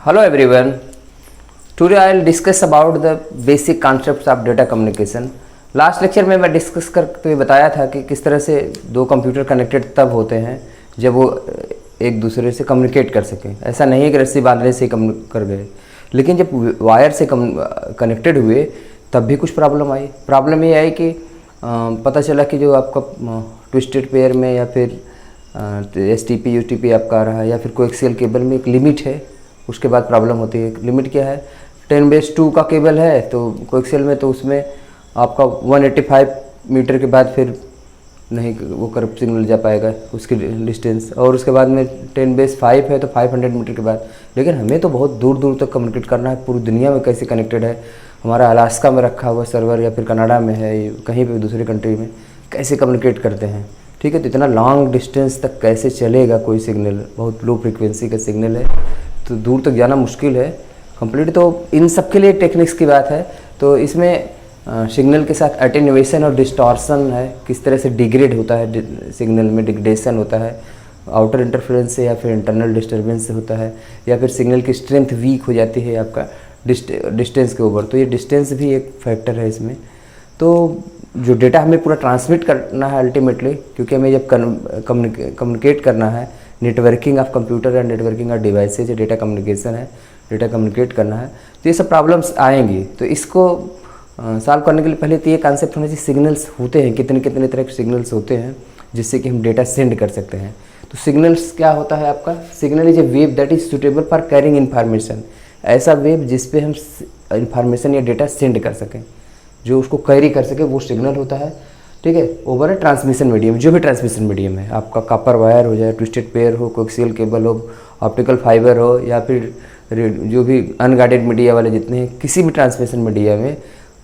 Hello everyone. Today I will discuss about the basic concepts of data communication. Last lecture में मैं discuss करते हुए बताया था कि किस तरह से दो कंप्यूटर कनेक्टेड तब होते हैं जब वो एक दूसरे से कम्युनिकेट कर सकें। ऐसा नहीं है कि रस्सी बांधने से ही कर गए, लेकिन जब वायर से कनेक्टेड हुए तब भी कुछ प्रॉब्लम आई। प्रॉब्लम ये आई कि पता चला कि जो आपका ट्विस्टेड पेयर में या फिर STP UTP आपका आ रहा है या फिर कोएक्सियल केबल में एक लिमिट है, उसके बाद प्रॉब्लम होती है। लिमिट क्या है? 10/2 का केबल है तो कोएक्सियल में, तो उसमें आपका 185 मीटर के बाद फिर नहीं वो करप्ट सिग्नल जा पाएगा उसकी डिस्टेंस, और उसके बाद में 10/5 है तो 500 मीटर के बाद। लेकिन हमें तो बहुत दूर दूर तक कम्युनिकेट करना है, पूरी दुनिया में कैसे कनेक्टेड है, हमारा अलास्का में रखा हुआ सर्वर या फिर कनाडा में है, कहीं भी दूसरी कंट्री में कैसे कम्युनिकेट करते हैं। ठीक है, तो इतना लॉन्ग डिस्टेंस तक कैसे चलेगा कोई सिग्नल, बहुत लो फ्रिक्वेंसी का सिग्नल है तो दूर तक जाना मुश्किल है कंप्लीट। तो इन सब के लिए टेक्निक्स की बात है। तो इसमें सिग्नल के साथ अटेन्यूएशन और डिस्टॉर्शन है, किस तरह से डिग्रेड होता है सिग्नल में, डिग्रेडेशन होता है आउटर इंटरफेरेंस से या फिर इंटरनल डिस्टर्बेंस से होता है, या फिर सिग्नल की स्ट्रेंथ वीक हो जाती है आपका डिस्टेंस के ऊपर। तो ये डिस्टेंस भी एक फैक्टर है इसमें। तो जो डेटा हमें पूरा ट्रांसमिट करना है अल्टीमेटली, क्योंकि हमें जब कम्युनिकेट करना है, networking of computer and networking of devices, data communication है, डेटा कम्युनिकेट करना है, तो ये सब प्रॉब्लम्स आएंगी। तो इसको सॉल्व करने के लिए पहले तो ये कॉन्सेप्ट होना चाहिए सिग्नल्स होते हैं, कितने कितने तरह के सिग्नल्स होते हैं जिससे कि हम डेटा सेंड कर सकते हैं। तो सिग्नल्स क्या होता है आपका? Signal is a wave that is suitable for carrying information. ऐसा वेव जिस पे हम इंफॉर्मेशन या डेटा सेंड कर सकें, जो उसको कैरी कर सके, वो सिग्नल होता है। ठीक है, ओवर है ट्रांसमिशन मीडियम, जो भी ट्रांसमिशन मीडियम है, आपका कॉपर वायर हो जाए, ट्विस्टेड पेयर हो, कोएक्सियल केबल हो, ऑप्टिकल फाइबर हो, या फिर जो भी अनगाइडेड मीडिया वाले जितने हैं, किसी भी ट्रांसमिशन मीडिया में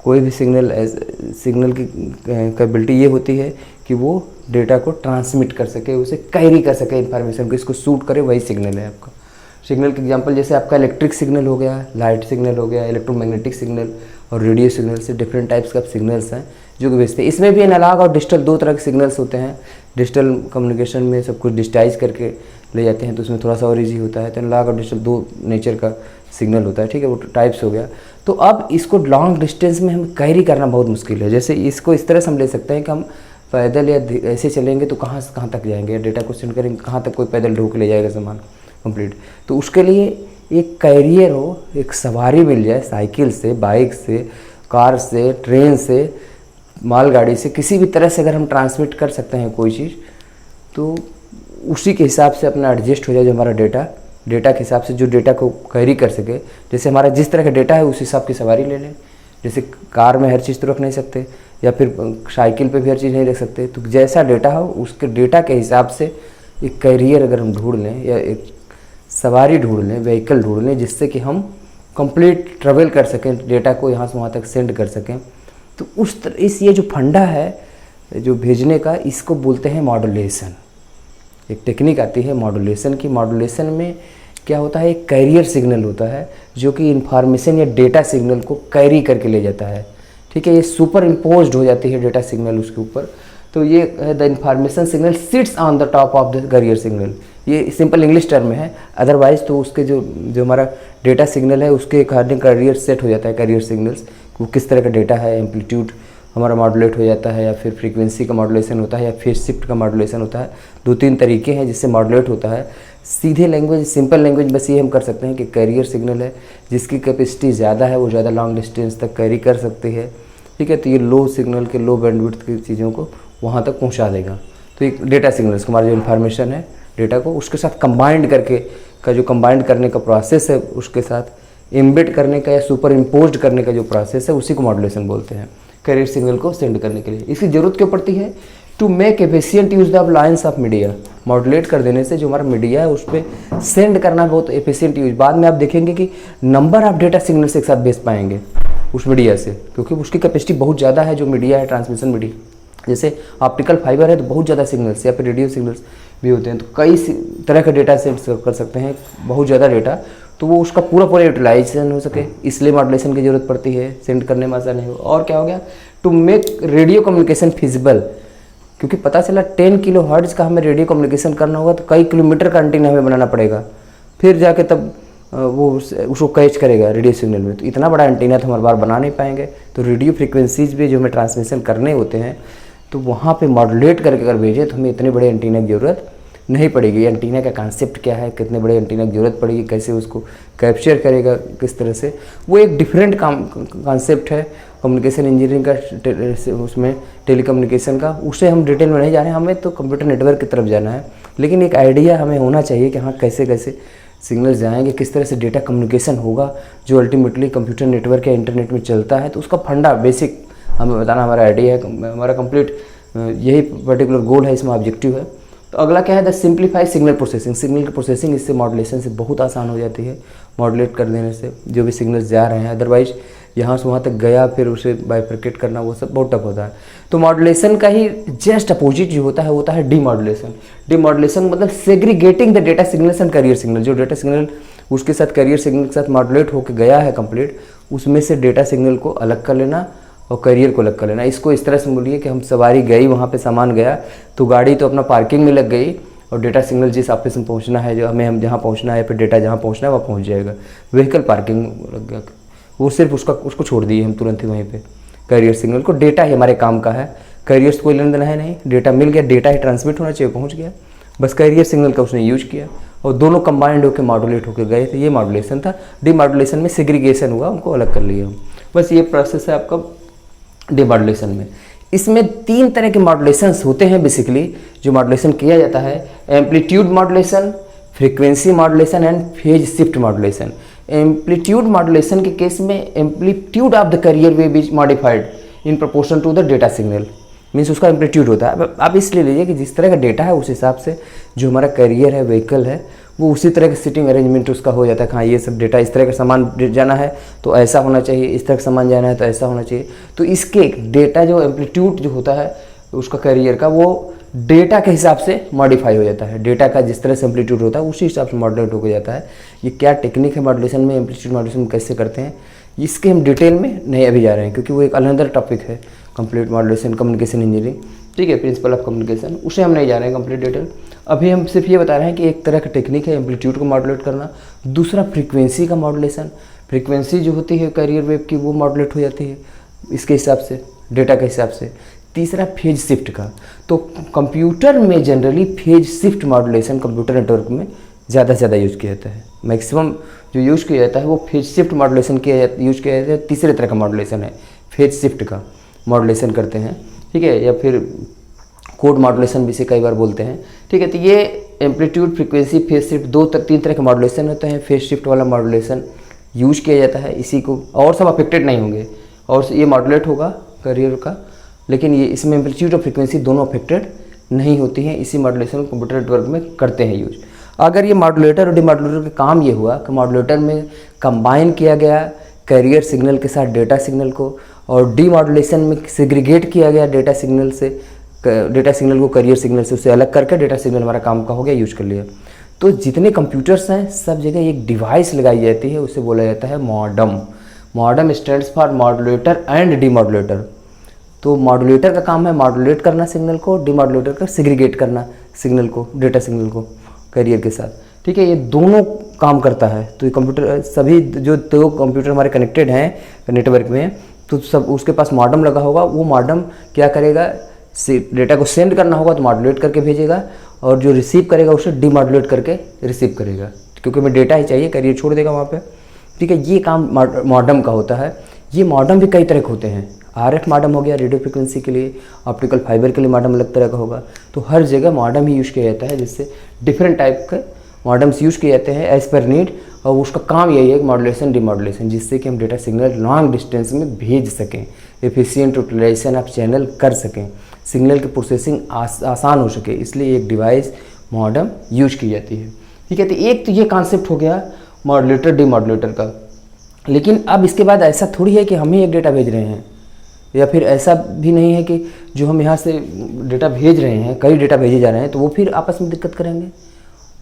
कोई भी सिग्नल की कैपेबिलिटी ये होती है कि वो डेटा को ट्रांसमिट कर सके, उसे कैरी कर सके इन्फॉर्मेशन को, इसको सूट करे, वही सिग्नल है आपका। सिग्नल के एग्जांपल जैसे आपका इलेक्ट्रिक सिग्नल हो गया, लाइट सिग्नल हो गया, इलेक्ट्रोमैग्नेटिक सिग्नल और रेडियो सिग्नल से डिफरेंट टाइप्स का सिग्नल्स हैं जो कि भेजते हैं। इसमें भी एनालॉग और डिजिटल दो तरह के सिग्नल्स होते हैं। डिजिटल कम्युनिकेशन में सब कुछ डिजिटाइज करके ले जाते हैं तो उसमें थोड़ा सा और ईजी होता है। तो एनालॉग और डिजिटल दो नेचर का सिग्नल होता है। ठीक है, वो टाइप्स हो गया। तो अब इसको लॉन्ग डिस्टेंस में हम कैरी करना बहुत मुश्किल है। जैसे इसको इस तरह से हम ले सकते हैं कि हम पैदल या ऐसे चलेंगे तो कहाँ से कहाँ तक जाएंगे, डेटा को सेंड करेंगे कहाँ तक, कोई पैदल ढो के ले जाएगा सामान कंप्लीट। तो उसके लिए एक कैरियर हो, एक सवारी मिल जाए, साइकिल से, बाइक से, कार से, ट्रेन से, मालगाड़ी से, किसी भी तरह से अगर हम ट्रांसमिट कर सकते हैं कोई चीज़, तो उसी के हिसाब से अपना एडजस्ट हो जाए जो हमारा डेटा के हिसाब से जो डेटा को कैरी कर सके। जैसे हमारा जिस तरह का डेटा है उस हिसाब की सवारी ले लें। जैसे कार में हर चीज़ तो रख नहीं सकते, या फिर साइकिल पे भी हर चीज़ नहीं रख सकते। तो जैसा डेटा हो उसके डेटा के हिसाब से एक कैरियर अगर हम ढूंढ लें, या एक सवारी ढूंढ लें, व्हीकल ढूंढ लें, जिससे कि हम कंप्लीट ट्रेवल कर सकें, डेटा को यहाँ से वहाँ तक सेंड कर सकें। तो उस तरह ये जो फंडा है जो भेजने का, इसको बोलते हैं मॉड्यूलेशन। एक टेक्निक आती है मॉड्यूलेशन की। मॉड्यूलेशन में क्या होता है, एक कैरियर सिग्नल होता है जो कि इन्फॉर्मेशन या डेटा सिग्नल को कैरी करके ले जाता है। ठीक है, ये सुपर इम्पोज्ड हो जाती है डेटा सिग्नल उसके ऊपर। तो ये the information signal sits on the top of the carrier signal. ये सिंपल इंग्लिश टर्म है, अदरवाइज तो उसके जो हमारा डेटा सिग्नल है उसके अकॉर्डिंग कैरियर सेट हो जाता है। कैरियर सिग्नल्स वो किस तरह का डेटा है, एम्पलीट्यूड हमारा मॉड्यूलेट हो जाता है, या फिर फ्रीक्वेंसी का मॉड्यूलेशन होता है, या फेज शिफ्ट का मॉड्यूलेशन होता है। 2-3 तरीके हैं जिससे मॉड्यूलेट होता है। सीधे लैंग्वेज, सिंपल लैंग्वेज बस ये हम कर सकते हैं कि कैरियर सिग्नल है जिसकी कैपेसिटी ज़्यादा है, वो ज़्यादा लॉन्ग डिस्टेंस तक कैरी कर सकती है। ठीक है, तो ये लो सिग्नल के, लो बैंडविड्थ की चीज़ों को वहाँ तक पहुँचा देगा। तो एक डेटा सिग्नल्स हमारा जो इन्फॉर्मेशन है डेटा को उसके साथ कंबाइंड करके का जो कंबाइंड करने का प्रोसेस है, उसके साथ एम्बेड करने का या सुपर इम्पोज्ड करने का जो प्रोसेस है, उसी को मॉड्यूलेशन बोलते हैं। कैरियर सिग्नल को सेंड करने के लिए इसकी जरूरत क्यों पड़ती है? To make efficient use of lines of media. Modulate कर देने से जो हमारा मीडिया है उस पर सेंड करना बहुत एफिशिएंट यूज। बाद में आप देखेंगे कि नंबर ऑफ डेटा सिग्नल्स एक साथ भेज पाएंगे उस मीडिया से, क्योंकि उसकी कैपेसिटी बहुत ज़्यादा है जो मीडिया है, ट्रांसमिशन मीडिया। जैसे ऑप्टिकल फाइबर है तो बहुत ज़्यादा सिग्नल्स या फिर रेडियो सिग्नल्स भी होते हैं, तो कई तरह का डेटा सेंड कर सकते हैं, बहुत ज़्यादा डेटा, तो वो उसका पूरा यूटिलाइजेशन हो सके, इसलिए मॉड्यूलेशन की जरूरत पड़ती है, सेंड करने में आसान हो। और क्या हो गया, to make radio communication feasible, क्योंकि पता चला 10 किलो हर्ट्ज का हमें रेडियो कम्युनिकेशन करना होगा तो कई किलोमीटर का एंटीना हमें बनाना पड़ेगा, फिर जाके तब वो उसको कैच करेगा रेडियो सिग्नल में। तो इतना बड़ा एंटीना तो हमारे बार बना नहीं पाएंगे। तो रेडियो फ्रिक्वेंसीज पे जो हमें ट्रांसमिशन करने होते हैं तो वहाँ पे मॉड्यूलेट करके अगर भेजें तो हमें इतने बड़े एंटीना की ज़रूरत नहीं पड़ेगी। एंटीना का कॉन्सेप्ट क्या है, कितने बड़े एंटीना की ज़रूरत पड़ेगी, कैसे उसको कैप्चर करेगा, किस तरह से, वो एक डिफरेंट कॉन्सेप्ट है कम्युनिकेशन इंजीनियरिंग का, उसमें टेलीकम्युनिकेशन का। उसे हम डिटेल में नहीं जा रहे हैं, हमें तो कंप्यूटर नेटवर्क की तरफ जाना है। लेकिन एक आइडिया हमें होना चाहिए कि हाँ कैसे कैसे सिग्नल जाएंगे, किस तरह से डेटा कम्युनिकेशन होगा जो अल्टीमेटली कंप्यूटर नेटवर्क या इंटरनेट में चलता है। तो उसका फंडा बेसिक हमें बताना हमारा आइडिया है, हमारा कंप्लीट यही पर्टिकुलर गोल है, इसमें ऑब्जेक्टिव है। तो अगला क्या है, the simplify signal processing. Signal की प्रोसेसिंग इससे मॉड्यूलेशन से बहुत आसान हो जाती है। मॉड्यूलेट कर देने से जो भी सिग्नल्स जा रहे हैं, अदरवाइज यहाँ से वहाँ तक गया फिर उसे बाइफरकेट करना वो सब बहुत टफ होता है। तो मॉड्यूलेशन का ही जस्ट अपोजिट जो होता है डीमॉड्यूलेशन। डीमॉड्यूलेशन मतलब segregating the data signals and carrier signal. जो डेटा सिग्नल उसके साथ कैरियर सिग्नल के साथ मॉड्यूलेट होकर गया है कंप्लीट, उसमें से डेटा सिग्नल को अलग कर लेना और कैरियर को अलग कर लेना। इसको इस तरह से बोलिए कि हम सवारी गई, वहाँ पे सामान गया, तो गाड़ी तो अपना पार्किंग में लग गई और डेटा सिग्नल जिस ऑफिस में पहुँचना है, जो हम जहाँ पहुँचना है, फिर डेटा जहाँ पहुँचना है वहाँ पहुँच जाएगा। व्हीकल पार्किंग लग गया, वो सिर्फ उसको छोड़ दिए हम तुरंत ही वहीं पे। कैरियर सिग्नल को, डेटा ही हमारे काम का है, कैरियर से कोई लेना देना है नहीं। डेटा मिल गया, डेटा ही ट्रांसमिट होना चाहिए, पहुँच गया, बस कैरियर सिग्नल का उसने यूज किया और दोनों कंबाइंड होकर मॉड्यूलेट होकर गए थे। ये मॉड्यूलेशन था। डीमॉड्यूलेशन में सेग्रीगेशन हुआ, उनको अलग कर लिया हम। बस ये प्रोसेस है आपका डीमॉड्यूलेशन में। इसमें 3 तरह के मॉड्यूलेशंस होते हैं बेसिकली, जो मॉड्यूलेशन किया जाता है। Amplitude modulation, frequency modulation and phase shift modulation. Amplitude modulation के केस में amplitude of the carrier wave is modified in proportion to the data signal, means उसका एम्पलीट्यूड होता है। आप इसलिए लीजिए कि जिस तरह का डेटा है उस हिसाब से जो हमारा कैरियर है, व्हीकल है, वो उसी तरह का सीटिंग अरेंजमेंट उसका हो जाता है। हाँ, ये सब डेटा इस तरह का सामान जाना है तो ऐसा होना चाहिए, इस तरह का सामान जाना है तो ऐसा होना चाहिए। तो इसके डेटा जो एम्पलीट्यूड जो होता है उसका कैरियर का, वो डेटा के हिसाब से मॉडिफाई हो जाता है। डेटा का जिस तरह से एम्पलीट्यूड होता है उसी हिसाब से मॉड्यूलेट हो जाता है। ये क्या टेक्निक है मॉड्यूलेशन में, एम्पलीट्यूड मॉड्यूलेशन कैसे करते हैं, इसके हम डिटेल में नहीं अभी जा रहे हैं, क्योंकि वो एक अनदर टॉपिक है, कंप्लीट मॉड्यूलेशन कम्युनिकेशन इंजीनियरिंग, ठीक है, प्रिंसिपल ऑफ कम्युनिकेशन, उसे हम नहीं जा रहे हैं कंप्लीट डिटेल। अभी हम सिर्फ ये बता रहे हैं कि एक तरह का टेक्निक है एम्पलीट्यूड को मॉड्यूलेट करना। दूसरा फ्रीक्वेंसी का मॉड्यूलेशन, फ्रीक्वेंसी जो होती है कैरियर वेव की वो मॉड्यूलेट हो जाती है इसके हिसाब से, डेटा के हिसाब से। तीसरा फेज शिफ्ट का। तो कंप्यूटर में generally phase shift modulation computer network में ज़्यादा से ज़्यादा यूज़ किया जाता है। मैक्सिमम जो यूज़ किया जाता है वो फेज शिफ्ट मॉड्यूलेशन यूज़ किया जाता है। तीसरे तरह का मॉड्यूलेशन है फेज शिफ्ट का मॉड्यूलेशन करते हैं, ठीक है, या फिर कोड मॉड्यूलेशन भी से कई बार बोलते हैं, ठीक है। तो ये एम्पलीट्यूड, फ्रीक्वेंसी, फेज शिफ्ट 2-3 तरह के मॉड्यूलेशन होते हैं। फेज शिफ्ट वाला मॉड्यूलेशन यूज किया जाता है इसी को, और सब अफेक्टेड नहीं होंगे और ये मॉड्यूलेट होगा कैरियर का, लेकिन ये इसमें एम्पलीट्यूड और फ्रीक्वेंसी दोनों अफेक्टेड नहीं होती हैं। इसी मॉड्यूलेशन कंप्यूटर नेटवर्क में करते हैं यूज। अगर ये मॉड्यूलेटर और डीमॉड्यूलेटर का काम ये हुआ कि मॉड्यूलेटर में कंबाइन किया गया कैरियर सिग्नल के साथ डेटा सिग्नल को, और डीमॉड्यूलेशन में सेग्रीगेट किया गया डेटा सिग्नल को कैरियर सिग्नल से, उससे अलग करके डेटा सिग्नल हमारा काम का हो गया, यूज कर लिया। तो जितने कंप्यूटर्स हैं सब जगह एक डिवाइस लगाई जाती है, उसे बोला जाता है modem. Modem stands for modulator and demodulator. तो मॉड्यूलेटर का काम है मॉड्यूलेट करना सिग्नल को, डीमॉड्यूलेटर का सेग्रीगेट करना सिग्नल को, डेटा सिग्नल को कैरियर के साथ, ठीक है। ये दोनों काम करता है। तो ये कंप्यूटर, सभी जो 2 कंप्यूटर हमारे कनेक्टेड हैं नेटवर्क में, तो सब उसके पास मॉडम लगा होगा। वो मॉडम क्या करेगा, डेटा को सेंड करना होगा तो मॉड्यूलेट करके भेजेगा, और जो रिसीव करेगा उसे डीमॉड्यूलेट करके रिसीव करेगा, क्योंकि हमें डेटा ही चाहिए, कैरियर छोड़ देगा वहाँ पे, ठीक है। ये काम मॉडम का होता है। ये मॉडम भी कई तरह के होते हैं। RF मॉडम हो गया रेडियो फ्रिक्वेंसी के लिए, ऑप्टिकल फाइबर के लिए मॉडम अलग तरह का होगा। तो हर जगह मॉडम ही यूज़ किया जाता है, जिससे डिफरेंट टाइप के मॉडम्स यूज़ किए जाते हैं एज पर नीड, और उसका काम यही है मॉड्यूलेशन डीमॉड्यूलेशन, जिससे कि हम डेटा सिग्नल लॉन्ग डिस्टेंस में भेज सकें, एफिशिएंट यूटिलाइजेशन ऑफ चैनल कर सकें, सिग्नल की प्रोसेसिंग आसान हो सके, इसलिए एक डिवाइस मॉडम यूज की जाती है, ठीक है। तो एक तो ये कॉन्सेप्ट हो गया मॉड्यूलेटर डीमॉड्यूलेटर का। लेकिन अब इसके बाद ऐसा थोड़ी है कि हम ही एक डेटा भेज रहे हैं, या फिर ऐसा भी नहीं है कि जो हम यहाँ से डेटा भेज रहे हैं, कई डेटा भेजे जा रहे हैं, तो वो फिर आपस में दिक्कत करेंगे।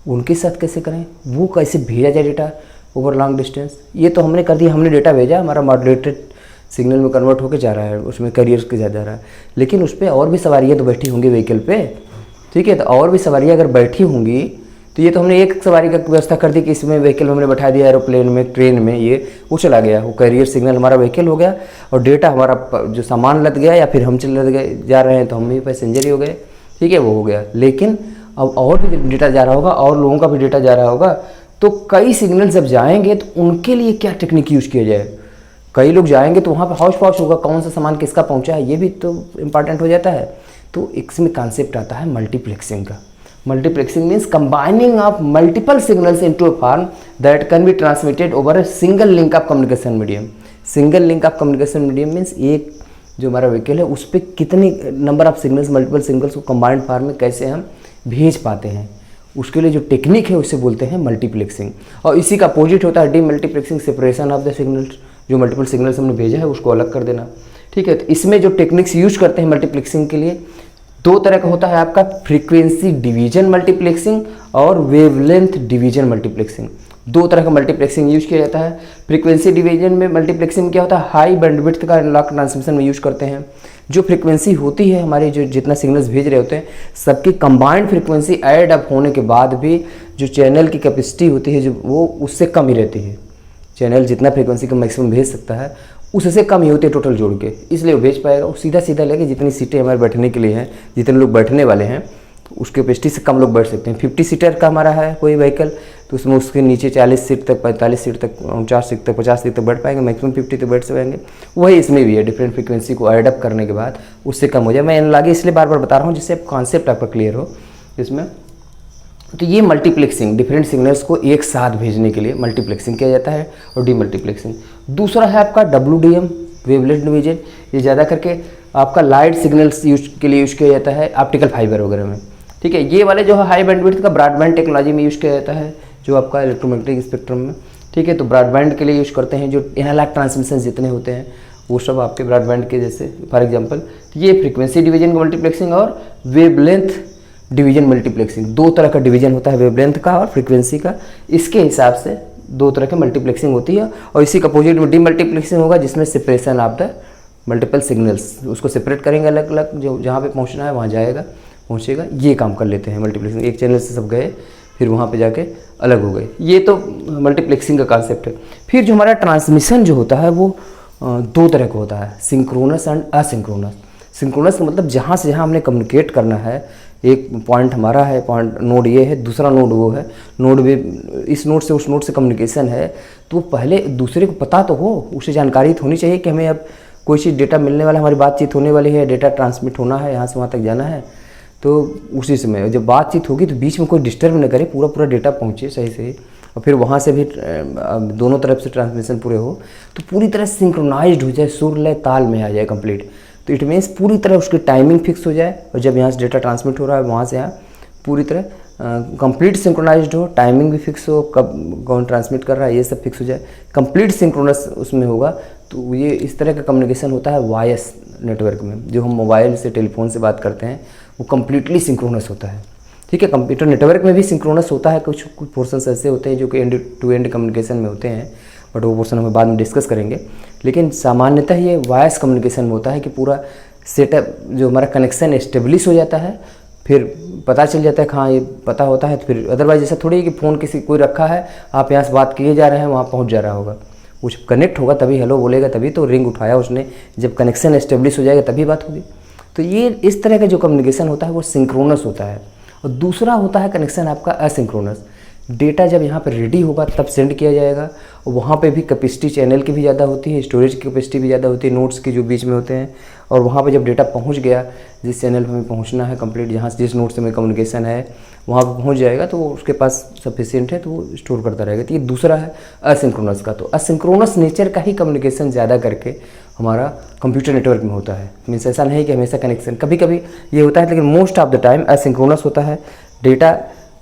उनके साथ कैसे करें, वो कैसे भेजा जाए डेटा ओवर लॉन्ग डिस्टेंस। ये तो हमने कर दिया, हमने डेटा भेजा, हमारा मॉड्यूलेटेड सिग्नल में कन्वर्ट होकर जा रहा है, उसमें कैरियर के जा रहा है। लेकिन उस पर और भी सवारियाँ तो बैठी होंगी व्हीकल पे, ठीक है। तो और भी सवारियाँ अगर बैठी होंगी तो ये तो हमने एक सवारी का व्यवस्था कर दी कि इसमें व्हीकल हमने बैठा दिया, एरोप्लेन में, ट्रेन में, ये वो चला गया, वो कैरियर सिग्नल हमारा व्हीकल हो गया और डेटा हमारा जो सामान लद गया या फिर हम चल लद गए जा रहे हैं तो हम भी पैसेंजर ही हो गए, ठीक है, वो हो गया। लेकिन अब और भी डेटा जा रहा होगा और लोगों का भी डेटा जा रहा होगा, तो कई सिग्नल जब जाएंगे तो उनके लिए क्या टेक्निक यूज किया जाए। कई लोग जाएंगे तो वहाँ पे हौच पौच होगा, कौन सा सामान किसका पहुँचा है, ये भी तो इम्पॉर्टेंट हो जाता है। तो इसमें कॉन्सेप्ट आता है मल्टीप्लेक्सिंग का। Multiplexing means combining of multiple signals into a form that can be transmitted over a single link of communication medium. Single link of communication medium means एक जो हमारा व्हीकल है उस पर कितने number of signals, multiple signals को combined form में कैसे हम भेज पाते हैं, उसके लिए जो टेक्निक है उसे बोलते हैं मल्टीप्लेक्सिंग। और इसी का अपोजिट होता है demultiplexing, separation of the signals, जो मल्टीपल सिग्नल्स हमने भेजा है उसको अलग कर देना, ठीक है। तो इसमें जो टेक्निक्स यूज करते हैं मल्टीप्लेक्सिंग के लिए, दो तरह का होता है आपका, फ्रीक्वेंसी डिवीजन मल्टीप्लेक्सिंग और वेवलेंथ डिवीजन मल्टीप्लेक्सिंग। दो तरह का मल्टीप्लेक्सिंग यूज किया जाता है। फ्रीक्वेंसी डिवीजन में मल्टीप्लेक्सिंग में क्या होता है, हाई बैंडविड्थ का एनालॉग ट्रांसमिशन में यूज करते हैं। जो फ्रीक्वेंसी होती है हमारी, जो जितना सिग्नल्स भेज रहे होते हैं सबकी कंबाइंड फ्रीक्वेंसी ऐड अप होने के बाद भी जो चैनल की कैपेसिटी होती है जो वो उससे कम ही रहती है। चैनल जितना फ्रीक्वेंसी का मैक्सिमम भेज सकता है उससे कम ही होती है टोटल जोड़ के, इसलिए वो भेज पाएगा। वो सीधा सीधा लेके जितनी सीटें हमारे बैठने के लिए हैं, जितने लोग बैठने वाले हैं उसके कैपेसिटी से कम लोग बैठ सकते हैं। 50 सीटर का हमारा है कोई व्हीकल तो उसमें उसके नीचे 40 सीट तक, 45 सीट तक, 49 सीट तक, 50 सीट तक बैठ पाएंगे, मैक्सिमम 50 तक बैठ सकेंगे। वही इसमें भी है, डिफरेंट फ्रीक्वेंसी को ऐड अप करने के बाद उससे कम हो जाए। मैं एनालॉजी इसलिए बार बार बता रहा हूँ जिससे कॉन्सेप्ट आपका क्लियर हो इसमें। तो ये मल्टीप्लेक्सिंग, डिफरेंट सिग्नल्स को एक साथ भेजने के लिए मल्टीप्लेक्सिंग किया जाता है और डीमल्टीप्लेक्सिंग। दूसरा है आपका WDM, वेवलेंथ डिवीजन। ये ज़्यादा करके आपका लाइट सिग्नल्स यूज के लिए यूज किया जाता है ऑप्टिकल फाइबर वगैरह में, ठीक है। ये वाले जो है हाई बैंडविड्थ का ब्रॉडबैंड टेक्नोलॉजी में यूज किया जाता है, जो आपका इलेक्ट्रोमैग्नेटिक स्पेक्ट्रम में, ठीक है। तो ब्रॉडबैंड के लिए यूज करते हैं, जो एनालॉग ट्रांसमिशन जितने होते हैं वो सब आपके ब्रॉडबैंड के जैसे फॉर एग्जांपल। ये फ्रीक्वेंसी डिवीजन का मल्टीप्लेक्सिंग और वेवलेंथ डिवीजन मल्टीप्लेक्सिंग, दो तरह का डिवीजन होता है, वेवलेंथ का और फ्रीक्वेंसी का। इसके हिसाब से दो तरह की मल्टीप्लेक्सिंग होती है। और इसी का अपोजिट में डीमल्टीप्लेक्सिंग होगा जिसमें separation of the multiple signals, उसको सेपरेट करेंगे अलग अलग, जो जहाँ पे पहुँचना है वहाँ जाएगा, पहुँचेगा। ये काम कर लेते हैं मल्टीप्लेक्सिंग। एक चैनल से सब गए फिर वहाँ पे जाके अलग हो गए, ये तो मल्टीप्लेक्सिंग का कॉन्सेप्ट है। फिर जो हमारा ट्रांसमिशन जो होता है वो दो तरह का होता है, सिंक्रोनस एंड असिंक्रोनस। सिंक्रोनस का मतलब जहाँ से जहाँ हमने कम्युनिकेट करना है, एक पॉइंट हमारा है, पॉइंट नोड ये है, दूसरा नोड वो है, नोड भी इस नोड से उस नोड से कम्युनिकेशन है, तो पहले दूसरे को पता तो हो, उसे जानकारी तो होनी चाहिए कि हमें अब कोई चीज़ डेटा मिलने वाला, हमारी बातचीत होने वाली है, डेटा ट्रांसमिट होना है, यहाँ से वहाँ तक जाना है। तो उसी समय जब बातचीत होगी तो बीच में कोई डिस्टर्ब न करे, पूरा पूरा डेटा पहुँचे सही से, और फिर वहाँ से भी दोनों तरफ से ट्रांसमिशन पूरे हो तो पूरी तरह सिंक्रोनाइज्ड हो जाए, सुर लय ताल में आ जाए कंप्लीट। तो इट मीन्स पूरी तरह उसकी टाइमिंग फिक्स हो जाए, और जब यहाँ से डेटा ट्रांसमिट हो रहा है वहाँ से यहाँ पूरी तरह कंप्लीट सिंक्रोनाइज्ड हो, टाइमिंग भी फिक्स हो, कब कौन ट्रांसमिट कर रहा है ये सब फिक्स हो जाए, कंप्लीट सिंक्रोनस उसमें होगा। तो ये इस तरह का कम्युनिकेशन होता है वायस नेटवर्क में। जो हम मोबाइल से, टेलीफोन से बात करते हैं वो कम्प्लीटली सिंक्रोनस होता है, ठीक है। कंप्यूटर नेटवर्क में भी सिंक्रोनस होता है, कुछ पोर्शंस ऐसे होते हैं जो कि एंड टू एंड कम्युनिकेशन में होते हैं, बट वो पोर्शन हम बाद में डिस्कस करेंगे। लेकिन सामान्यतः ये वॉइस कम्युनिकेशन में होता है कि पूरा सेटअप जो हमारा कनेक्शन एस्टेब्लिश हो जाता है, फिर पता चल जाता है, हाँ ये पता होता है। तो फिर अदरवाइज ऐसा थोड़ी है कि फ़ोन किसी कोई रखा है, आप यहाँ से बात किए जा रहे हैं, वहाँ पहुँच जा रहा होगा, कुछ कनेक्ट होगा तभी हेलो बोलेगा, तभी तो रिंग उठाया उसने, जब कनेक्शन एस्टेब्लिश हो जाएगा तभी बात होगी। तो ये इस तरह का जो कम्युनिकेशन होता है वो सिंक्रोनस होता है। और दूसरा होता है कनेक्शन आपका असिंक्रोनस। डेटा जब यहाँ पर रेडी होगा तब सेंड किया जाएगा, और वहाँ पे भी कैपेसिटी चैनल की भी ज़्यादा होती है, स्टोरेज की कैपेसिटी भी ज़्यादा होती है, नोड्स के जो बीच में होते हैं। और वहाँ पे जब डेटा पहुँच गया जिस चैनल पर हमें पहुँचना है कंप्लीट, जहाँ से जिस नोड से हमें कम्युनिकेशन है वहाँ पर पहुँच जाएगा, तो वो उसके पास सफिशिएंट है तो वो स्टोर करता रहेगा। तो ये दूसरा है असिंक्रोनस का। तो असिंक्रोनस नेचर का ही कम्युनिकेशन ज़्यादा करके हमारा कंप्यूटर नेटवर्क में होता है। मीन्स ऐसा नहीं कि हमेशा कनेक्शन, कभी कभी ये होता है लेकिन most of the time asynchronous होता है। डेटा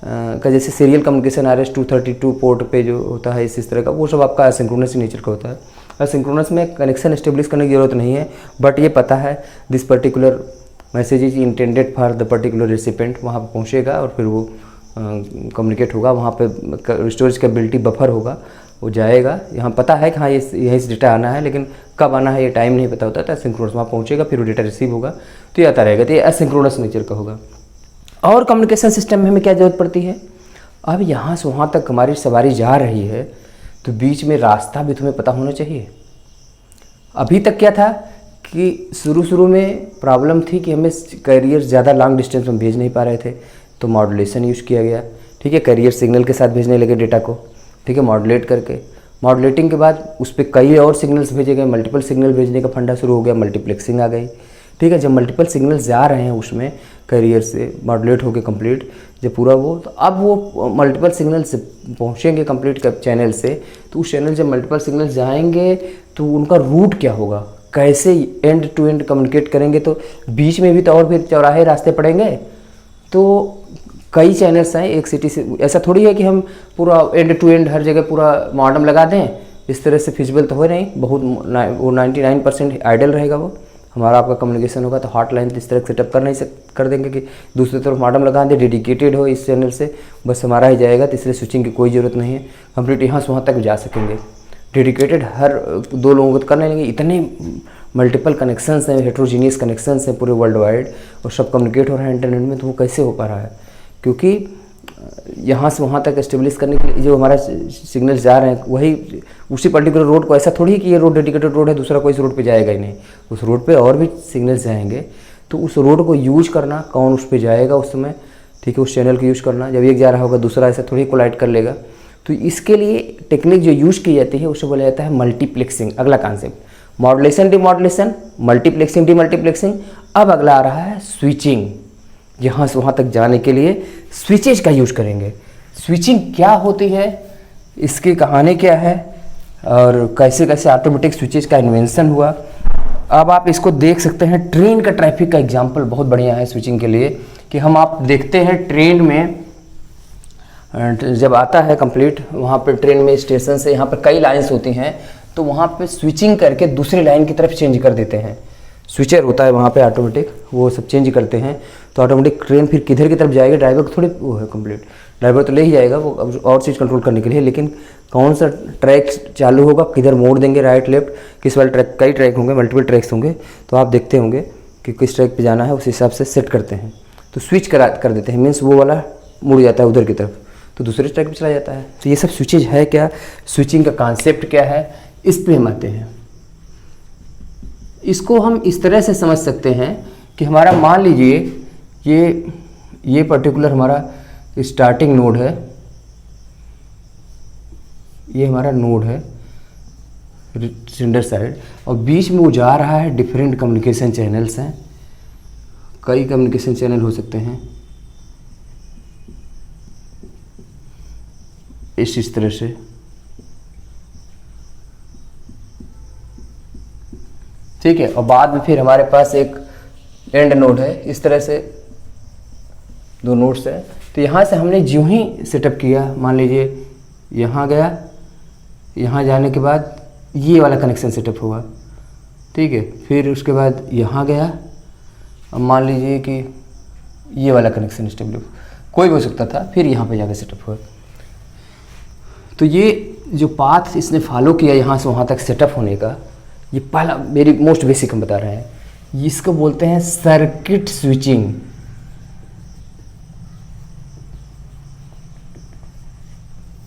का जैसे सीरियल कम्युनिकेशन RS-232 पोर्ट पे जो होता है इस तरह का, वो सब आपका असिंक्रोनस नेचर का होता है। असिंक्रोनस में कनेक्शन एस्टेब्लिश करने की ज़रूरत नहीं है, बट ये पता है this particular message is intended for the particular recipient, वहाँ पर पहुँचेगा और फिर वो कम्युनिकेट होगा, वहाँ पे स्टोरेज कैपेबिलिटी बफर होगा, वो जाएगा। यहाँ पता है कि हाँ ये यहीं से डेटा आना है, लेकिन कब आना है ये टाइम नहीं पता होता, तो असिंक्रोनस वहाँ पहुँचेगा, फिर वो डेटा रिसीव होगा, तो ये आता रहेगा। तो ये असिंक्रोनस नेचर का होगा। और कम्युनिकेशन सिस्टम में हमें क्या ज़रूरत पड़ती है? अब यहाँ से वहाँ तक हमारी सवारी जा रही है तो बीच में रास्ता भी तुम्हें पता होना चाहिए। अभी तक क्या था कि शुरू में प्रॉब्लम थी कि हमें कैरियर ज़्यादा लॉन्ग डिस्टेंस में भेज नहीं पा रहे थे, तो मॉड्यूलेशन यूज़ किया गया। ठीक है, कैरियर सिग्नल के साथ भेजने लगे डेटा को। ठीक है, मॉड्यूलेट करके, मॉड्यूलेटिंग के बाद उस पर कई और सिग्नल्स भेजे गए, मल्टीपल सिग्नल भेजने का फंडा शुरू हो गया, मल्टीप्लेक्सिंग आ गई। ठीक है, जब मल्टीपल सिग्नल्स जा रहे हैं उसमें कैरियर से मॉड्यूलेट होकर कंप्लीट जब पूरा वो, तो अब वो मल्टीपल सिग्नल से पहुँचेंगे कंप्लीट चैनल से, तो उस चैनल जब मल्टीपल सिग्नल जाएंगे तो उनका रूट क्या होगा, कैसे एंड टू एंड कम्युनिकेट करेंगे। तो बीच में भी तो और भी चौराहे रास्ते पड़ेंगे, तो कई चैनल्स हैं एक सिटी से। ऐसा थोड़ी है कि हम पूरा एंड टू एंड हर जगह पूरा मॉडम लगा दें, इस तरह से फिजिबल तो हो नहीं, बहुत वो 99% आइडल रहेगा। वो हमारा आपका कम्युनिकेशन होगा तो हॉटलाइन इस तरह सेटअप कर देंगे कि दूसरी तरफ मॉडम लगा दें, डेडिकेटेड हो इस चैनल से, बस हमारा ही जाएगा, तीसरे स्विचिंग की कोई ज़रूरत नहीं है, कंप्लीट यहाँ से वहाँ तक जा सकेंगे। डेडिकेटेड हर 2 लोगों को तो करने लेंगे, इतने मल्टीपल कनेक्शंस हैं, हेट्रोजीनियस कनेक्शंस हैं पूरे वर्ल्ड वाइड, और सब कम्युनिकेट हो रहा है इंटरनेट में, तो वो कैसे हो पा रहा है? क्योंकि यहाँ से वहाँ तक एस्टेब्लिश करने के लिए जो हमारा सिग्नल्स जा रहे हैं वही उसी पर्टिकुलर रोड को, ऐसा थोड़ी है कि ये रोड डेडिकेटेड रोड है दूसरा कोई इस रोड पे जाएगा ही नहीं, उस रोड पे और भी सिग्नल्स जाएंगे, तो उस रोड को यूज करना, कौन उस पर जाएगा उस समय, ठीक है, उस चैनल को यूज़ करना, जब एक जा रहा होगा दूसरा ऐसा थोड़ी कोलाइड कर लेगा। तो इसके लिए टेक्निक जो यूज की जाती है उसे बोला जाता है मल्टीप्लेक्सिंग। अगला concept modulation demodulation, multiplexing demultiplexing. अब अगला आ रहा है स्विचिंग। यहाँ से वहाँ तक जाने के लिए स्विचेज का यूज करेंगे। स्विचिंग क्या होती है, इसकी कहानी क्या है, और कैसे कैसे ऑटोमेटिक स्विचेज का इन्वेंशन हुआ। अब आप इसको देख सकते हैं, ट्रेन का ट्रैफिक का एग्जांपल बहुत बढ़िया है स्विचिंग के लिए, कि हम आप देखते हैं ट्रेन में जब आता है कंप्लीट, वहाँ पे ट्रेन में स्टेशन से यहाँ पर कई लाइन्स होती हैं, तो वहाँ पे स्विचिंग करके दूसरी लाइन की तरफ चेंज कर देते हैं। स्विचर होता है वहाँ पे ऑटोमेटिक, वो सब चेंज करते हैं, तो ऑटोमेटिक ट्रेन फिर किधर की तरफ जाएगी, ड्राइवर को थोड़ी वो है कंप्लीट, ड्राइवर तो ले ही जाएगा वो अब और चीज़ कंट्रोल करने के लिए, लेकिन कौन सा ट्रैक चालू होगा, किधर मोड़ देंगे, राइट लेफ्ट, किस वाले ट्रैक, कई ट्रैक होंगे, मल्टीपल ट्रैक्स होंगे, तो आप देखते होंगे कि किस ट्रैक पर जाना है, उस हिसाब से सेट करते हैं। तो स्विच कर देते हैं, मीन्स वो वाला मुड़ जाता है उधर की तरफ, तो दूसरे ट्रैक पर चला जाता है। तो ये सब स्विचेज है क्या, स्विचिंग का कॉन्सेप्ट क्या है, इस पर हम आते हैं। इसको हम इस तरह से समझ सकते हैं कि हमारा मान लीजिए ये पर्टिकुलर हमारा स्टार्टिंग नोड है, ये हमारा नोड है सेंडर साइड, और बीच में वो जा रहा है, डिफरेंट कम्युनिकेशन चैनल्स हैं, कई कम्युनिकेशन चैनल हो सकते हैं इस तरह से। ठीक है, और बाद में फिर हमारे पास एक एंड नोड है, इस तरह से 2 नोड्स है। तो यहाँ से हमने जो ही सेटअप किया, मान लीजिए यहाँ गया, यहाँ जाने के बाद ये वाला कनेक्शन सेटअप हुआ, ठीक है, फिर उसके बाद यहाँ गया, अब मान लीजिए कि ये वाला कनेक्शन स्टेबल कोई भी हो सकता था, फिर यहाँ पे जाकर सेटअप हुआ। तो ये जो पाथ इसने फॉलो किया यहाँ से वहाँ तक सेटअप होने का, ये पहला मेरी मोस्ट बेसिक हम बता रहे हैं, इसको बोलते हैं सर्किट स्विचिंग।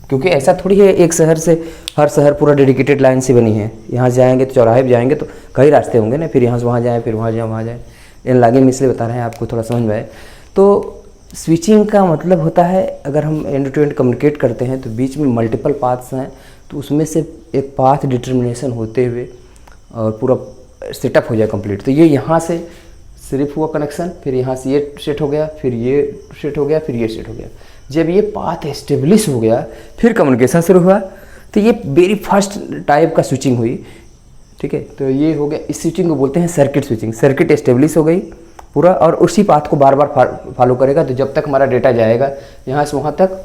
क्योंकि ऐसा थोड़ी है एक शहर से हर शहर पूरा डेडिकेटेड लाइन से बनी है, यहाँ जाएंगे तो चौराहे पे जाएंगे तो कई रास्ते होंगे ना, फिर यहाँ से वहाँ जाएँ, फिर वहाँ जाएँ, वहाँ जाएँ, इन लागे में इसलिए बता रहे हैं आपको थोड़ा समझ में आए। तो स्विचिंग का मतलब होता है, अगर हम एंड टू एंड कम्युनिकेट करते हैं तो बीच में मल्टीपल पाथ्स हैं, तो उसमें से एक पाथ डिटर्मिनेशन होते हुए और पूरा सेटअप हो जाए कंप्लीट। तो ये यहाँ से सिर्फ हुआ कनेक्शन, फिर यहाँ से ये सेट हो गया, फिर ये सेट हो गया, फिर ये सेट हो गया। जब ये पाथ एस्टेब्लिश हो गया, फिर कम्युनिकेशन शुरू हुआ। तो ये वेरी फर्स्ट टाइप का स्विचिंग हुई, ठीक है। तो ये हो गया, इस स्विचिंग को बोलते हैं सर्किट स्विचिंग। सर्किट एस्टेब्लिश हो गई पूरा, और उसी पाथ को बार बार फॉलो करेगा। तो जब तक हमारा डेटा जाएगा यहाँ से वहाँ तक,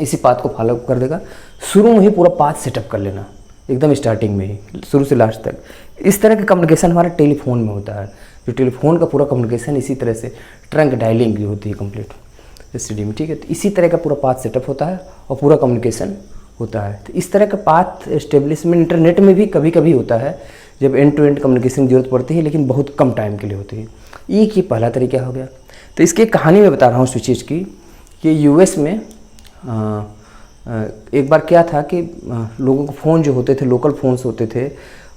इसी पाथ को फॉलो कर देगा। शुरू में ही पूरा पाथ सेटअप कर लेना, एकदम स्टार्टिंग में ही, शुरू से लास्ट तक। इस तरह का कम्युनिकेशन हमारा टेलीफोन में होता है, जो टेलीफोन का पूरा कम्युनिकेशन इसी तरह से ट्रंक डायलिंग की होती है कंप्लीट एसटीडी में, ठीक है। तो इसी तरह का पूरा पाथ सेटअप होता है और पूरा कम्युनिकेशन होता है। तो इस तरह का पाथ एस्टेब्लिशमेंट इंटरनेट में भी कभी कभी होता है, जब एंड टू एंड कम्युनिकेशन की जरूरत पड़ती है, लेकिन बहुत कम टाइम के लिए होती है। एक ही पहला तरीका हो गया। तो इसकी एक कहानी मैं बता रहा हूँ स्विचेज की, कि यूएस में एक बार क्या था कि लोगों को फ़ोन जो होते थे, लोकल फ़ोन्स होते थे,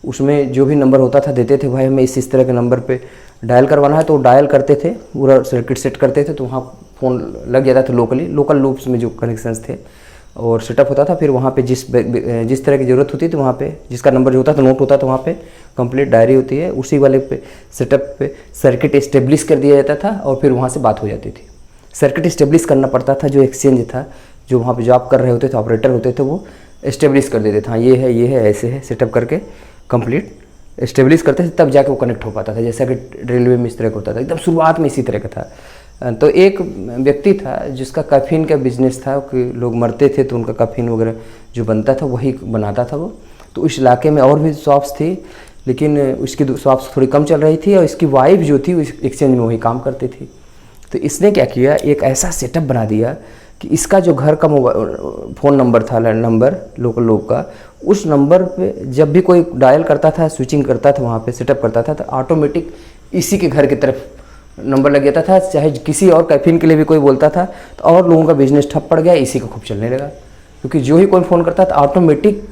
उसमें जो भी नंबर होता था देते थे, भाई हमें इस तरह के नंबर पे डायल करवाना है, तो डायल करते थे, पूरा सर्किट सेट करते थे, तो वहाँ फ़ोन लग जाता था लोकली, लोकल लूप्स में जो कनेक्शंस थे, और सेटअप होता था। फिर वहाँ पे जिस तरह की ज़रूरत होती थी वहाँ पे जिसका नंबर जो होता था नोट होता था, वहाँ पे कंप्लीट डायरी होती है, उसी वाले पे सेटअप पे सर्किट इस्टेब्लिश कर दिया जाता था और फिर वहाँ से बात हो जाती थी। सर्किट इस्टेब्लिश करना पड़ता था, जो एक्सचेंज था, जो वहाँ पे जॉब कर रहे होते थे, ऑपरेटर होते थे, वो इस्टेब्लिश कर देते थे, हाँ ये है ऐसे है, सेटअप करके कंप्लीट इस्टेब्लिश करते थे, तब जाके वो कनेक्ट हो पाता था। जैसा कि रेलवे में इस तरह का होता था, एकदम शुरुआत में इसी तरह का था। तो एक व्यक्ति था जिसका कैफीन का बिजनेस था कि लोग मरते थे तो उनका कैफीन वगैरह जो बनता था वही बनाता था वो। तो उस इलाके में और भी शॉप्स थी, लेकिन उसकी शॉप्स थोड़ी कम चल रही थी और इसकी वाइफ जो थी उस एक्सचेंज में वही काम करती थी। तो इसने क्या किया, एक ऐसा सेटअप बना दिया कि इसका जो घर का मोबाइल फ़ोन नंबर था, नंबर लोकल लोग का, उस नंबर पे जब भी कोई डायल करता था, स्विचिंग करता था, वहाँ पे सेटअप करता था, तो ऑटोमेटिक इसी के घर की तरफ नंबर लग जाता था। चाहे किसी और कैफीन के लिए भी कोई बोलता था तो और लोगों का बिजनेस ठप पड़ गया, इसी का खूब चलने लगा, क्योंकि जो ही कोई फ़ोन करता था ऑटोमेटिक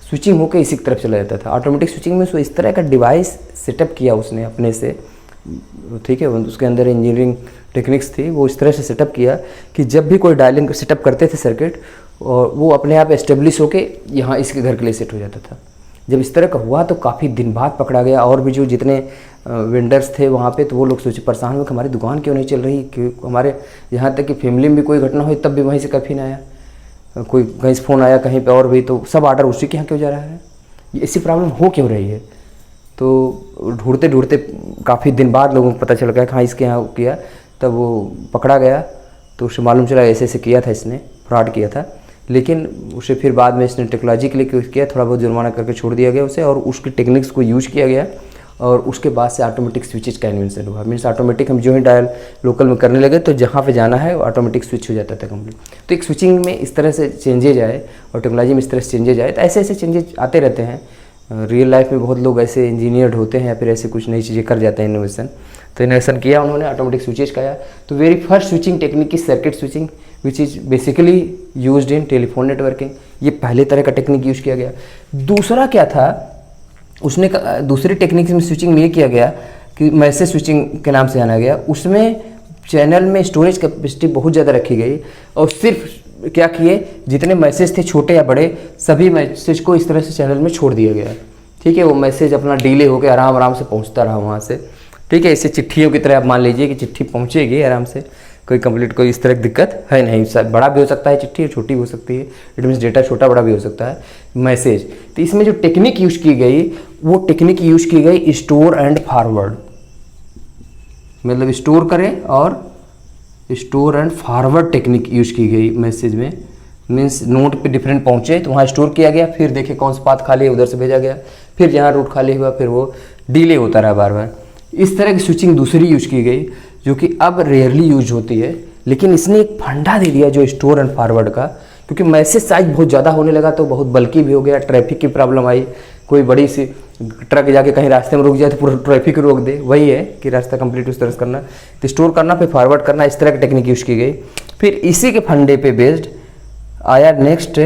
स्विचिंग होकर इसी की तरफ चला जाता था। ऑटोमेटिक स्विचिंग में इस तरह का डिवाइस सेटअप किया उसने अपने से, ठीक है, उसके अंदर इंजीनियरिंग टेक्निक्स थी, वो इस तरह से सेटअप किया कि जब भी कोई डायलिंग सेटअप करते थे सर्किट, और वो अपने आप एस्टेब्लिश होके यहाँ इसके घर के लिए सेट हो जाता था। जब इस तरह का हुआ तो काफ़ी दिन बाद पकड़ा गया, और भी जो जितने वेंडर्स थे वहाँ पे, तो वो लोग सोचे परेशान हुए कि हमारी दुकान क्यों नहीं चल रही, कि हमारे यहाँ तक कि फैमिली में भी कोई घटना हुई तब भी वहीं से कैफीन आया, कोई कहीं से फ़ोन आया कहीं पे और भी, तो सब ऑर्डर उसी के यहाँ क्यों जा रहा है, ये ऐसी प्रॉब्लम हो क्यों रही है। तो ढूंढते ढूंढते काफ़ी दिन बाद लोगों को पता चल गया कि हाँ इसके यहाँ किया, तब वो पकड़ा गया। तो उसे मालूम चला ऐसे ऐसे किया था, इसने फ्रॉड किया था, लेकिन उसे फिर बाद में इसने टेक्नोलॉजी के लिए किया, थोड़ा बहुत जुर्माना करके छोड़ दिया गया उसे, और उसकी टेक्निक्स को यूज किया गया, और उसके बाद से ऑटोमेटिक स्विचेज का इन्वेंशन हुआ। मीन्स ऑटोमेटिक हम जो ही डायल लोकल में करने लगे तो जहाँ पे जाना है ऑटोमेटिक स्विच हो जाता था कंप्लीट। तो एक स्विचिंग में इस तरह से चेंजेज आए और टेक्नोलॉजी में इस तरह से चेंजेज आए, तो ऐसे ऐसे चेंजेज आते रहते हैं। रियल लाइफ में बहुत लोग ऐसे इंजीनियर्ड होते हैं या फिर ऐसे कुछ नई चीज़ें कर जाते हैं इनोवेशन। तो इनोवेशन किया उन्होंने, ऑटोमेटिक स्विचेज का आया। तो very first switching technique is circuit switching which is basically used in telephone networking. ये पहले तरह का टेक्निक यूज किया गया। दूसरा क्या था, उसने दूसरी टेक्निक में स्विचिंग में ये किया गया कि मैसेज स्विचिंग के नाम से जाना गया। उसमें चैनल में स्टोरेज कैपेसिटी बहुत ज़्यादा रखी गई, और सिर्फ क्या किए, जितने मैसेज थे छोटे या बड़े सभी मैसेज को इस तरह से चैनल में छोड़ दिया गया। ठीक है, वो मैसेज अपना डिले होकर आराम आराम से पहुंचता रहा वहाँ से। ठीक है, इससे चिट्ठियों की तरह आप मान लीजिए कि चिट्ठी पहुँचेगी आराम से, कोई कंप्लीट कोई इस तरह की दिक्कत है नहीं। सब बड़ा भी हो सकता है चिट्ठी, छोटी भी हो सकती है, इट मीन्स डेटा छोटा बड़ा भी हो सकता है मैसेज। तो इसमें जो टेक्निक यूज की गई वो टेक्निक यूज की गई स्टोर एंड फॉरवर्ड, मतलब स्टोर करें और store and forward technique use की गई मैसेज में। मीन्स नोट पे डिफरेंट पहुंचे तो वहाँ स्टोर किया गया, फिर देखे कौन सा पाथ खाली है उधर से भेजा गया, फिर जहाँ रूट खाली हुआ फिर वो डिले होता रहा बार बार। इस तरह की स्विचिंग दूसरी यूज की गई जो कि अब रेयरली यूज होती है, लेकिन इसने एक फंडा दे दिया जो स्टोर एंड फॉरवर्ड का, क्योंकि मैसेज साइज बहुत ज़्यादा होने लगा तो बहुत बल्कि भी हो गया, ट्रैफिक की प्रॉब्लम आई, कोई बड़ी सी ट्रक जाके कहीं रास्ते में रुक जाए तो पूरा ट्रैफिक रोक दे, वही है कि रास्ता कंप्लीट उस तरह से करना, तो स्टोर करना फिर फॉरवर्ड करना, इस तरह की टेक्निक यूज की गई। फिर इसी के फंडे पे बेस्ड आया नेक्स्ट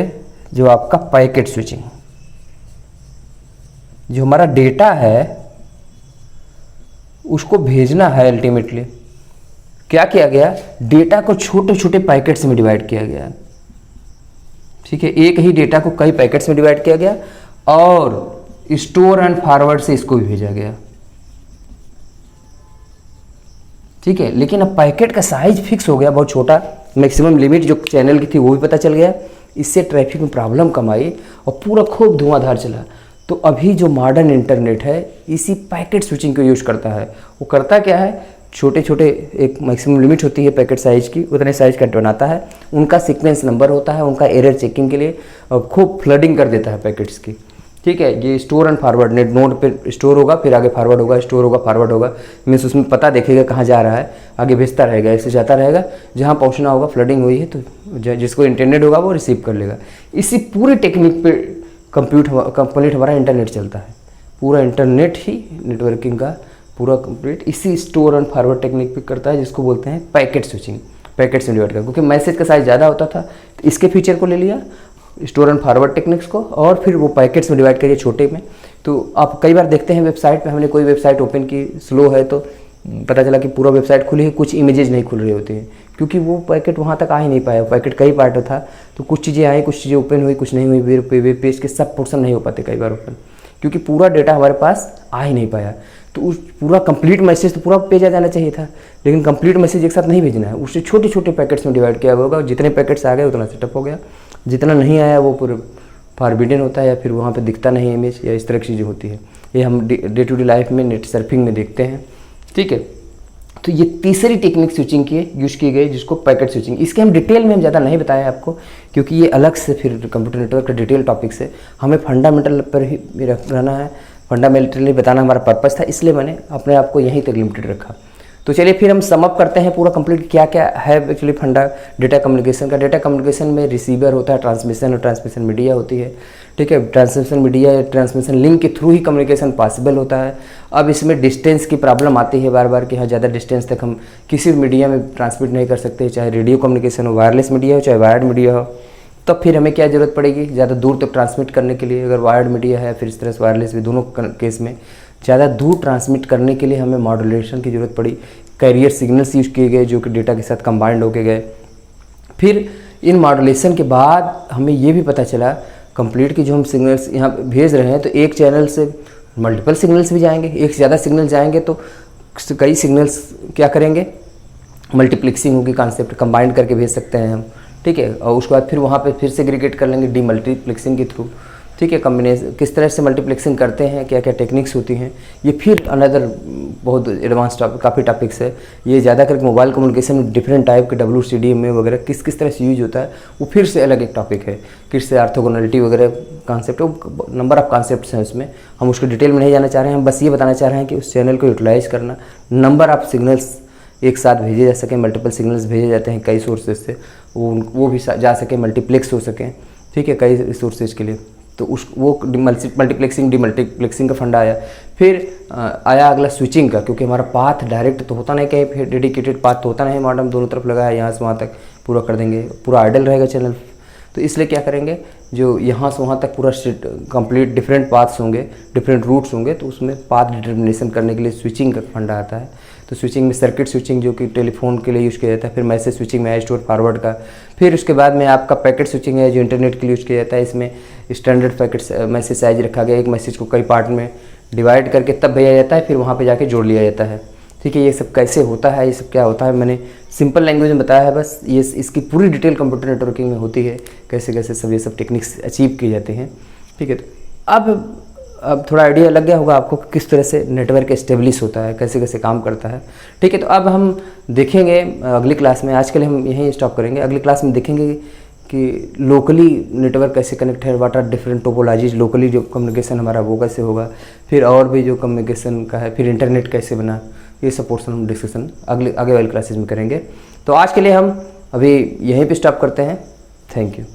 जो आपका पैकेट स्विचिंग। जो हमारा डेटा है उसको भेजना है, अल्टीमेटली क्या किया गया, डेटा को छोटे छोटे पैकेट्स में डिवाइड किया गया। ठीक है, एक ही डेटा को कई पैकेट्स में डिवाइड किया गया और स्टोर एंड फॉरवर्ड से इसको भी भेजा गया। ठीक है, लेकिन अब पैकेट का साइज फिक्स हो गया, बहुत छोटा, मैक्सिमम लिमिट जो चैनल की थी वो भी पता चल गया। इससे ट्रैफिक में प्रॉब्लम कम आई और पूरा खूब धुआंधार चला। तो अभी जो मॉडर्न इंटरनेट है इसी पैकेट स्विचिंग को यूज करता है। वो करता क्या है, छोटे छोटे एक मैक्सिमम लिमिट होती है पैकेट साइज की, उतने साइज का बनाता है, उनका सीक्वेंस नंबर होता है, उनका एरर चेकिंग के लिए खूब फ्लडिंग कर देता है पैकेट्स की। ठीक है, ये store and forward, net node पे स्टोर होगा फिर आगे फॉरवर्ड होगा, स्टोर होगा फॉरवर्ड होगा, मीन्स उसमें पता देखेगा कहाँ जा रहा है, आगे भेजता रहेगा, ऐसे जाता रहेगा, जहाँ पहुँचना होगा फ्लडिंग हुई है तो जिसको इंटरनेट होगा वो रिसीव कर लेगा। इसी पूरी टेक्निक पे कंप्लीट हमारा इंटरनेट चलता है, पूरा इंटरनेट ही नेटवर्किंग का पूरा कंप्लीट इसी स्टोर एंड फॉरवर्ड टेक्निक पे करता है, जिसको बोलते हैं पैकेट स्विचिंग। पैकेट्स में डिवाइड कर, क्योंकि मैसेज का साइज़ ज़्यादा होता था तो इसके फीचर को ले लिया, स्टोर एंड फॉरवर्ड टेक्निक्स को, और फिर वो पैकेट्स में डिवाइड करिए छोटे में। तो आप कई बार देखते हैं वेबसाइट पे, हमने कोई वेबसाइट ओपन की, स्लो है तो पता चला कि पूरा वेबसाइट खुली है, कुछ इमेजेस नहीं खुल रही होती हैं, क्योंकि वो पैकेट वहाँ तक आ ही नहीं पाया। पैकेट कई पार्ट था तो कुछ चीज़ें आई, कुछ चीज़ें ओपन हुई, कुछ नहीं हुई, वेब पेज के सब पोर्शन नहीं हो पाते कई बार ओपन, क्योंकि पूरा डेटा हमारे पास आ ही नहीं पाया। तो उस पूरा कंप्लीट मैसेज तो पूरा पेज आ जाना चाहिए था, लेकिन कंप्लीट मैसेज एक साथ नहीं भेजना है, उससे छोटे छोटे पैकेट्स में डिवाइड किया होगा। जितने पैकेट्स आ गए उतना सेटअप हो गया, जितना नहीं आया वो पूरे फॉरबिडन होता है, या फिर वहाँ पे दिखता नहीं इमेज, या इस तरह की चीज़ें होती है। ये हम डे टू डे लाइफ में नेट सर्फिंग में देखते हैं, ठीक है। तो ये तीसरी टेक्निक स्विचिंग की यूज़ की गई, जिसको पैकेट स्विचिंग। इसके हम डिटेल में हम ज़्यादा नहीं बताया आपको, क्योंकि ये अलग से फिर कंप्यूटर नेटवर्क का डिटेल टॉपिक से हमें फंडामेंटल पर ही रहना है, फंडामेंटली बताना हमारा पर्पस था, इसलिए मैंने अपने आप को यहीं तक लिमिटेड रखा। तो चलिए फिर हम सम अप करते हैं पूरा कंप्लीट क्या क्या है एक्चुअली फंडा डेटा कम्युनिकेशन का। डेटा कम्युनिकेशन में रिसीवर होता है, ट्रांसमिशन और ट्रांसमिशन मीडिया होती है, ठीक है। ट्रांसमिशन मीडिया या ट्रांसमिशन लिंक के थ्रू ही कम्युनिकेशन पॉसिबल होता है। अब इसमें डिस्टेंस की प्रॉब्लम आती है बार बार कि हाँ ज़्यादा डिस्टेंस तक हम किसी भी मीडिया में ट्रांसमिट नहीं कर सकते, चाहे रेडियो कम्युनिकेशन हो, वायरलेस मीडिया हो, चाहे वायर्ड मीडिया हो। तब फिर हमें क्या ज़रूरत पड़ेगी, ज़्यादा दूर तक ट्रांसमिट करने के लिए, अगर वायर्ड मीडिया है फिर इस तरह से वायरलेस भी, दोनों केस में ज़्यादा दूर ट्रांसमिट करने के लिए हमें मॉड्यूलेशन की ज़रूरत पड़ी। कैरियर सिग्नल्स यूज किए गए जो कि डेटा के साथ कंबाइंड होके गए। फिर इन मॉड्यूलेशन के बाद हमें ये भी पता चला कंप्लीट कि जो हम सिग्नल्स यहाँ भेज रहे हैं तो एक चैनल से मल्टीपल सिग्नल्स भी जाएंगे, एक से ज़्यादा सिग्नल जाएंगे तो कई सिग्नल्स क्या करेंगे, मल्टीप्लेक्सिंग होगी, कॉन्सेप्ट कंबाइंड करके भेज सकते हैं हम, ठीक है। और उसके बाद फिर वहाँ पे फिर सेग्रीगेट कर लेंगे डीमल्टीप्लेक्सिंग के थ्रू, ठीक है। कम्बिनेशन किस तरह से मल्टीप्लेक्सिंग करते हैं, क्या क्या टेक्निक्स होती हैं, ये फिर अनदर बहुत एडवांस टॉपिक, काफ़ी टॉपिक्स है। ये ज़्यादा करके मोबाइल कम्युनिकेशन में डिफरेंट टाइप के WCDM में वगैरह किस किस तरह से यूज होता है वो फिर से अलग एक टॉपिक है। किस से ऑर्थोगोनलिटी वगैरह कॉन्सेप्ट है, नंबर ऑफ कॉन्सेप्ट्स हैं उसमें, हम उसको डिटेल में नहीं जाना चाह रहे हैं। हम बस ये बताना चाह रहे हैं कि उस चैनल को यूटिलाइज करना, नंबर ऑफ सिग्नल्स एक साथ भेजे जा सकें, मल्टीपल सिग्नल्स भेजे जाते हैं कई सोर्सेज से, वो भी जा सके, मल्टीप्लेक्स हो सकें, ठीक है, कई सोर्सेज के लिए। तो वो मल्टीप्लेक्सिंग डीमल्टीप्लेक्सिंग का फंडा आया। फिर आया अगला स्विचिंग का, क्योंकि हमारा पाथ डायरेक्ट तो होता नहीं, कहीं फिर डेडिकेटेड पाथ तो होता नहीं, मॉडेम दोनों तरफ लगा है, यहाँ से वहाँ तक पूरा कर देंगे, पूरा आइडल रहेगा चैनल। तो इसलिए क्या करेंगे, जो यहाँ से वहाँ तक पूरा कंप्लीट डिफरेंट पाथ्स होंगे, डिफरेंट रूट्स होंगे, तो उसमें पाथ डिटर्मिनेशन करने के लिए स्विचिंग का फंडा आता है। तो स्विचिंग में सर्किट स्विचिंग जो कि टेलीफोन के लिए यूज़ किया जाता है, फिर मैसेज स्विचिंग में है स्टोर फॉरवर्ड का, फिर उसके बाद में आपका पैकेट स्विचिंग है जो इंटरनेट के लिए यूज़ किया जाता है। इसमें स्टैंडर्ड पैकेट मैसेज साइज रखा गया, एक मैसेज को कई पार्ट में डिवाइड करके तब भेजा जाता है, फिर वहाँ पे जाके जोड़ लिया जाता है, ठीक है। ये सब कैसे होता है, ये सब क्या होता है, मैंने सिंपल लैंग्वेज में बताया है बस। ये इसकी पूरी डिटेल कंप्यूटर नेटवर्किंग में होती है, कैसे कैसे सब ये सब टेक्निक्स अचीव किए जाते हैं, ठीक है। तो अब थोड़ा आइडिया लग गया होगा आपको किस तरह से नेटवर्क एस्टेब्लिश होता है, कैसे कैसे काम करता है, ठीक है। तो अब हम देखेंगे अगली क्लास में, आज के लिए हम यहीं स्टॉप करेंगे। अगली क्लास में देखेंगे कि लोकली नेटवर्क कैसे कनेक्ट है, what are different topologies, locally जो कम्युनिकेशन हमारा वो कैसे होगा, फिर और भी जो कम्युनिकेशन का है, फिर इंटरनेट कैसे बना, ये सब पोर्शन हम डिस्कशन आगे वाली क्लासेज में करेंगे। तो आज के लिए हम अभी यहीं पे स्टॉप करते हैं। Thank you.